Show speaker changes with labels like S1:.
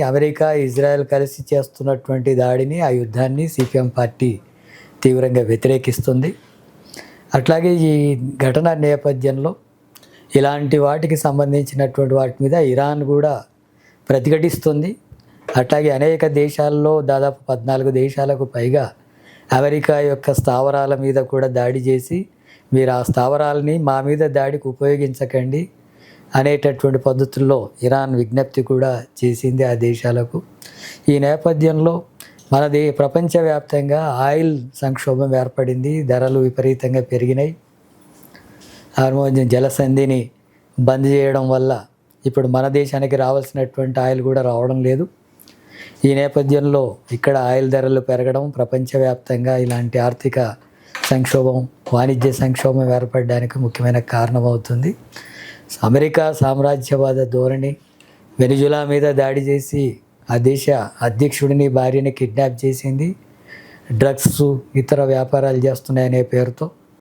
S1: America, Israel కలిసి చేస్తున్నటువంటి దాడిని, ఆ యుద్ధాన్ని సిపిఎం పార్టీ తీవ్రంగా వ్యతిరేకిస్తుంది. అట్లాగే ఈ ఘటన నేపథ్యంలో ఇలాంటి వాటికి సంబంధించినటువంటి వాటి మీద ఇరాన్ కూడా ప్రతిఘటిస్తుంది. అట్లాగే అనేక దేశాల్లో దాదాపు 14 దేశాలకు పైగా అమెరికా యొక్క స్థావరాల మీద కూడా దాడి చేసి, మీరు ఆ స్థావరాలని మా మీద దాడికి ఉపయోగించకండి అనేటటువంటి పద్ధతుల్లో ఇరాన్ విజ్ఞప్తి కూడా చేసింది ఆ దేశాలకు. ఈ నేపథ్యంలో ప్రపంచవ్యాప్తంగా ఆయిల్ సంక్షోభం ఏర్పడింది. ధరలు విపరీతంగా పెరిగినాయి. హార్మోజ్ జలసంధిని బంద్ చేయడం వల్ల ఇప్పుడు మన దేశానికి రావాల్సినటువంటి ఆయిల్ కూడా రావడం లేదు. ఈ నేపథ్యంలో ఇక్కడ ఆయిల్ ధరలు పెరగడం ప్రపంచవ్యాప్తంగా ఇలాంటి ఆర్థిక సంక్షోభం, వాణిజ్య సంక్షోభం ఏర్పడడానికి ముఖ్యమైన కారణమవుతుంది. అమెరికా సామ్రాజ్యవాద ధోరణి వెనిజులా మీద దాడి చేసి ఆ దేశ అధ్యక్షుడిని భార్యని కిడ్నాప్ చేసింది. డ్రగ్స్, ఇతర వ్యాపారాలు చేస్తున్నాయనే పేరుతో